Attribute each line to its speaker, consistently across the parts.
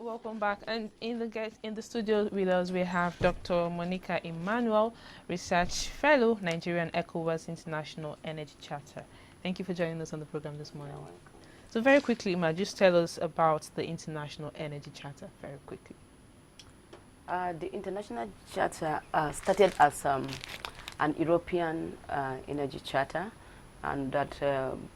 Speaker 1: Welcome back. And in the studio with us, we have Dr. Monica Emmanuel, Research Fellow, Nigerian ECOWAS International Energy Charter. Thank you for joining us on the program this morning. So very quickly, Ima, just tell us about the International Energy Charter, very quickly.
Speaker 2: The International Charter started as an European energy charter, and that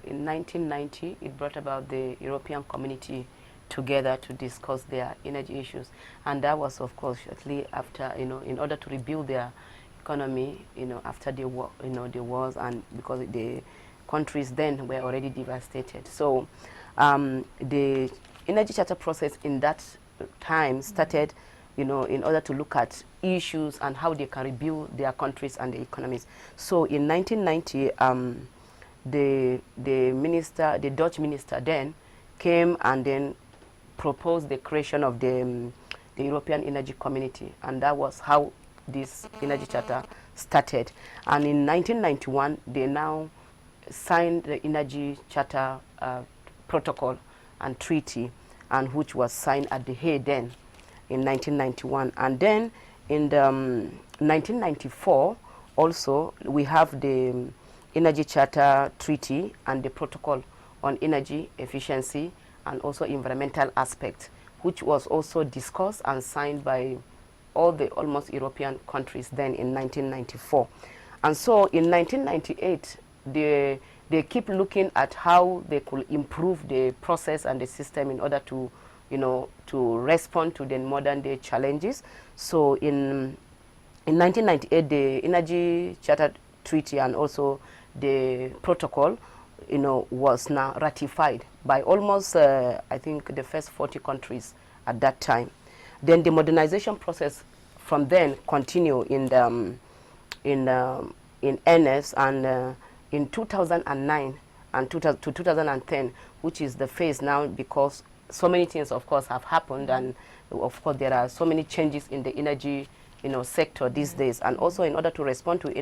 Speaker 2: in 1990 it brought about the European Community together to discuss their energy issues, and that was, of course, shortly after, in order to rebuild their economy, after the war, the wars, and because the countries then were already devastated. So the energy charter process in that time started, in order to look at issues and how they can rebuild their countries and their economies. So in 1990, the Dutch minister then came and then proposed the creation of the European Energy Community, and that was how this energy charter started. And in 1991, they now signed the Energy Charter Protocol and Treaty, and which was signed at The Hague then in 1991. And then in the 1994, also, we have the Energy Charter Treaty and the Protocol on Energy Efficiency and also environmental aspects, which was also discussed and signed by all the almost European countries then in 1994. And so in 1998, they keep looking at how they could improve the process and the system in order to, to respond to the modern day challenges. So in 1998, the Energy Charter Treaty and also the protocol, was now ratified by almost, I think, the first 40 countries at that time. Then the modernization process from then continued in earnest, and in 2009 and to 2010, which is the phase now, because so many things, of course, have happened, and of course there are so many changes in the energy, sector these days, and also in order to respond to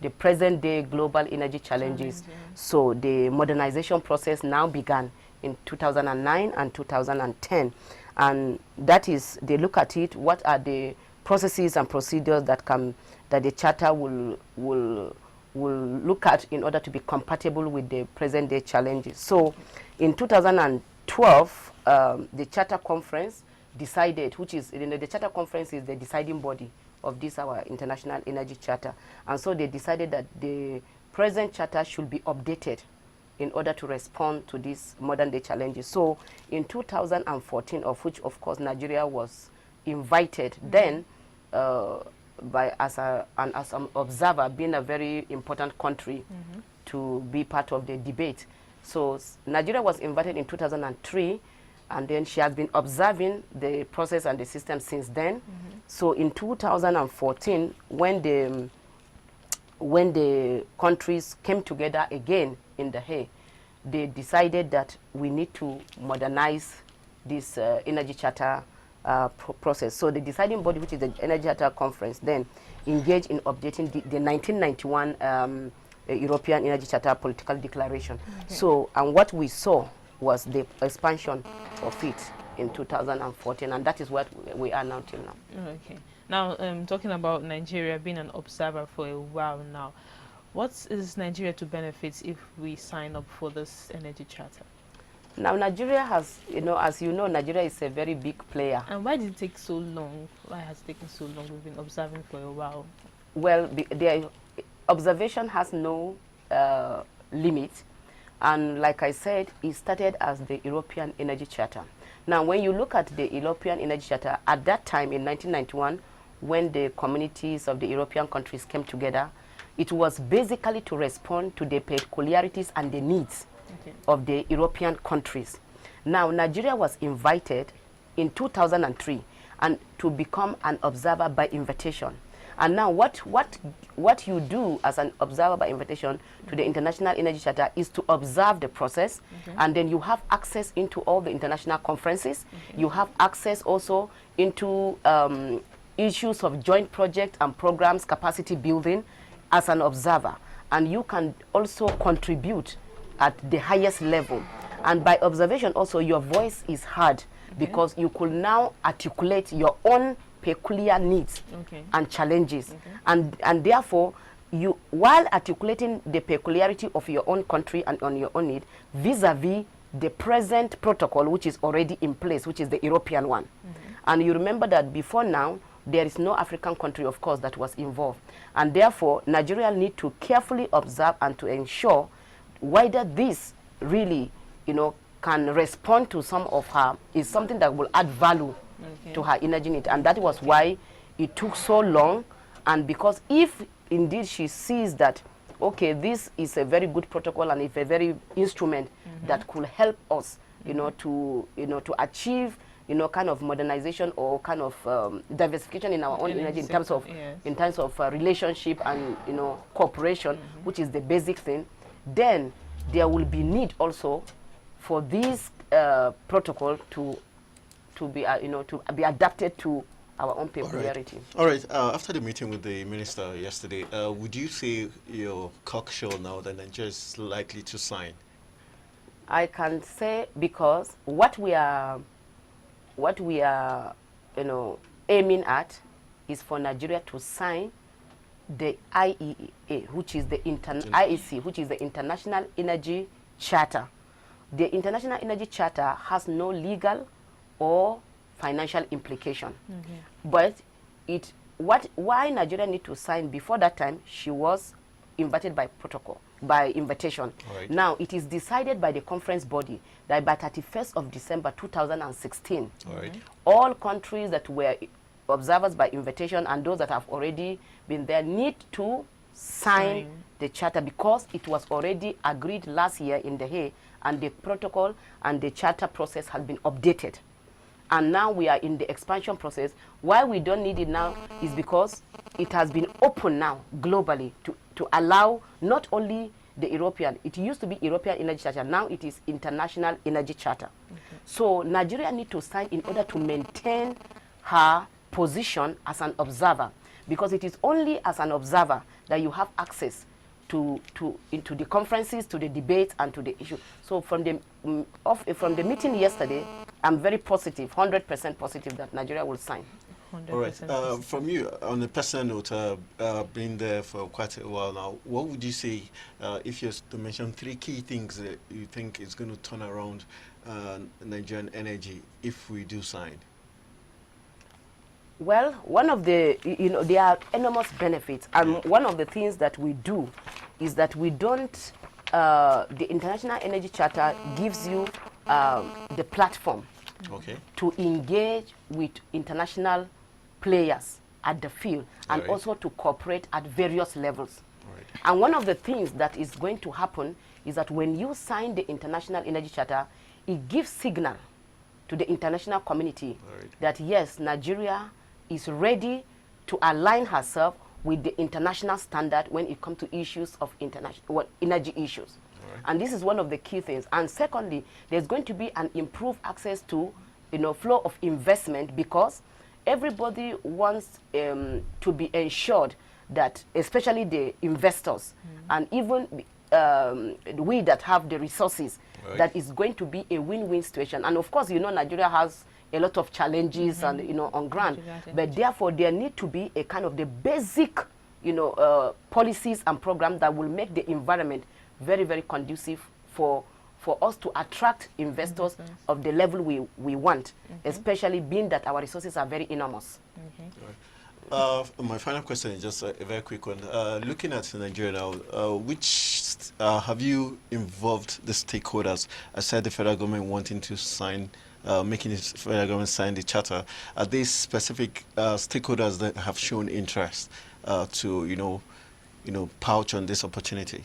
Speaker 2: the present day global energy challenges. So the modernization process now began in 2009 and 2010. And that is, they look at it, what are the processes and procedures that the charter will look at in order to be compatible with the present day challenges. So in 2012, the Charter Conference decided, which is, the Charter Conference is the deciding body of this, our International Energy Charter. And so they decided that the present charter should be updated in order to respond to these modern day challenges. So in 2014, of which, of course, Nigeria was invited then as an observer, being a very important country to be part of the debate. So Nigeria was invited in 2003, and then she has been observing the process and the system since then. So in 2014, when the countries came together again in The Hague, they decided that we need to modernize this energy charter process. So the deciding body, which is the Energy Charter Conference, then engaged in updating the 1991 European Energy Charter Political Declaration. So, and what we saw was the expansion of it in 2014, and that is what we are now till now.
Speaker 1: Okay. Now, talking about Nigeria being an observer for a while now, what is Nigeria to benefit if we sign up for this energy charter?
Speaker 2: Now, Nigeria has, as you know, Nigeria is a very big player.
Speaker 1: And why did it take so long? Why has it taken so long? We've been observing for a while.
Speaker 2: Well, the observation has no limit. And like I said, it started as the European Energy Charter. Now, when you look at the European Energy Charter, at that time in 1991, when the communities of the European countries came together, it was basically to respond to the peculiarities and the needs of the European countries. Now, Nigeria was invited in 2003 and to become an observer by invitation. And now what you do as an observer by invitation to the International Energy Charter is to observe the process, and then you have access into all the international conferences. You have access also into issues of joint project and programs, capacity building as an observer. And you can also contribute at the highest level. And by observation also, your voice is heard because you could now articulate your own peculiar needs and challenges. And therefore, you, while articulating the peculiarity of your own country and on your own need, vis-a-vis the present protocol which is already in place, which is the European one. And you remember that before now, there is no African country, of course, that was involved. And therefore, Nigeria need to carefully observe and to ensure whether this really, you know, can respond to some of her, is something that will add value to her energy need. And that was why it took so long. And because if indeed she sees that, okay, this is a very good protocol and it's a very instrument that could help us, you know, to achieve, you know, kind of modernization or kind of diversification in our own energy in terms of relationship and, you know, cooperation, which is the basic thing, then there will be need also for this protocol to be to be adapted to our own peculiarity.
Speaker 3: All right. After the meeting with the minister yesterday, would you say you're cocksure now that Nigeria is likely to sign?
Speaker 2: I can say, because what we are aiming at is for Nigeria to sign the IEA, which is the IEC, which is the International Energy Charter. The International Energy Charter has no legal or financial implication. But why Nigeria need to sign before that time, she was invited by protocol, by invitation. Now, it is decided by the conference body that by 31st of December 2016, all countries that were observers by invitation and those that have already been there need to sign the charter, because it was already agreed last year in The Hague, and the protocol and the charter process has been updated. And now we are in the expansion process. Why we don't need it now is because it has been open now globally to allow not only the European, it used to be European Energy Charter, now it is International Energy Charter. So Nigeria need to sign in order to maintain her position as an observer, because it is only as an observer that you have access into the conferences, to the debates, and to the issue. So from the meeting yesterday, I'm very positive, 100% positive that Nigeria will sign.
Speaker 3: All right. From you, on a personal note, being there for quite a while now, what would you say, if you were to mention 3 key things that you think is going to turn around Nigerian energy if we do sign?
Speaker 2: Well, one of the, there are enormous benefits. And one of the things that we do is that we don't, the International Energy Charter gives you the platform to engage with international players at the field, and also to cooperate at various levels. And one of the things that is going to happen is that when you sign the International Energy Charter, it gives signal to the international community that yes, Nigeria is ready to align herself with the international standard when it comes to issues of energy issues. And this is one of the key things. And secondly, there's going to be an improved access to flow of investment, because everybody wants to be ensured that, especially the investors, and even we that have the resources, that is going to be a win-win situation. And of course, Nigeria has a lot of challenges and on ground, but therefore there need to be a kind of the basic policies and programs that will make the environment very, very conducive for us to attract investors of the level we want, especially being that our resources are very enormous.
Speaker 3: My final question is just a very quick one. Looking at Nigeria now, which have you involved the stakeholders, aside the federal government wanting to sign, making the federal government sign the charter? Are these specific stakeholders that have shown interest to, pouch on this opportunity?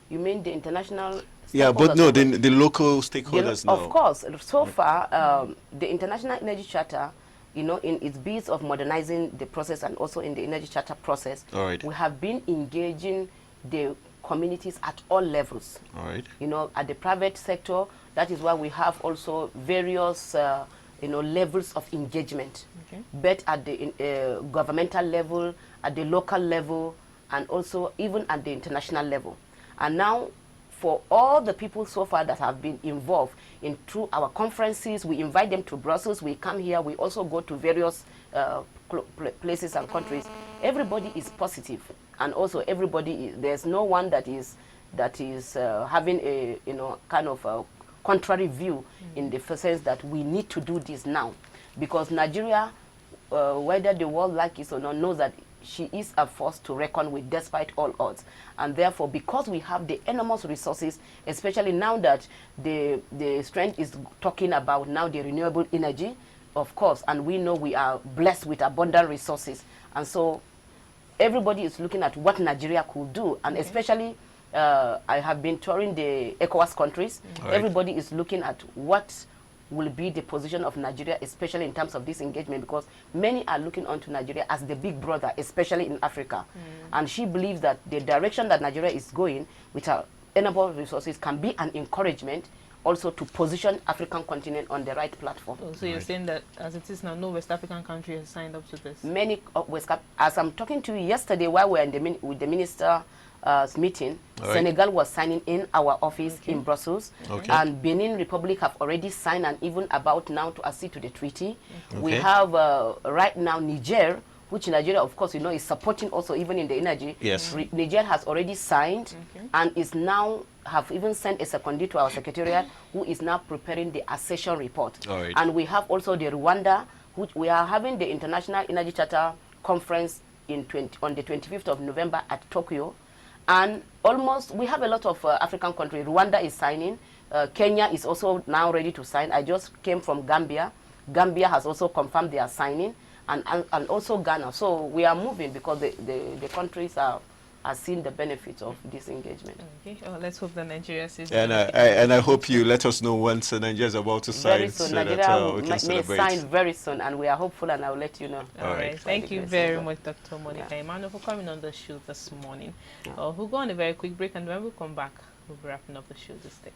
Speaker 3: You
Speaker 2: mean the international?
Speaker 3: Yeah, but no, the local stakeholders now.
Speaker 2: Of course. So far, the International Energy Charter, in its bits of modernizing the process and also in the Energy Charter process, we have been engaging the communities at all levels. At the private sector, that is why we have also various, levels of engagement, but at the governmental level, at the local level, and also even at the international level. And now, for all the people so far that have been involved in through our conferences. We invite them to Brussels. We come here. We also go to various places and countries. Everybody is positive, and also everybody there's no one that is having a kind of a contrary view in the sense that we need to do this now, because Nigeria, whether the world like it or not, knows that she is a force to reckon with despite all odds. And therefore, because we have the enormous resources, especially now that the strength is talking about now the renewable energy, of course, and we know we are blessed with abundant resources. And so everybody is looking at what Nigeria could do, and especially I have been touring the ECOWAS countries.
Speaker 3: Right.
Speaker 2: Everybody is looking at what will be the position of Nigeria, especially in terms of this engagement, because many are looking onto Nigeria as the big brother, especially in Africa. And she believes that the direction that Nigeria is going with her enormous resources can be an encouragement also to position African continent on the right platform.
Speaker 1: Oh, so you're saying that as it is now, no West African country has signed up to this?
Speaker 2: Many as I'm talking to you yesterday while we were in with the minister meeting,
Speaker 3: right.
Speaker 2: Senegal was signing in our office in Brussels,
Speaker 3: Okay.
Speaker 2: and Benin Republic have already signed and even about now to accede to the treaty.
Speaker 3: Okay.
Speaker 2: We have right now Niger, which Nigeria, of course, is supporting also even in the energy.
Speaker 3: Yes.
Speaker 2: Niger has already signed and is now have even sent a secondary to our secretariat, who is now preparing the accession report.
Speaker 3: All right.
Speaker 2: And we have also the Rwanda, which we are having the International Energy Charter Conference on the 25th of November at Tokyo. And almost, we have a lot of African countries. Rwanda is signing. Kenya is also now ready to sign. I just came from Gambia. Gambia has also confirmed they are signing. And also Ghana. So we are moving because the countries are seeing the benefits of this engagement.
Speaker 1: Okay, let's hope that Nigeria sees
Speaker 3: And
Speaker 1: the
Speaker 3: I hope you let us know once Nigeria is about to sign,
Speaker 2: Very soon.
Speaker 3: so that
Speaker 2: Nigeria
Speaker 3: we can
Speaker 2: may
Speaker 3: celebrate.
Speaker 2: sign very soon, and we are hopeful, and I will let you know.
Speaker 1: All right. Thank you very much, Dr. Monica Emmanuel, for coming on the show this morning. We'll go on a very quick break, and when we come back, we'll be wrapping up the show this day.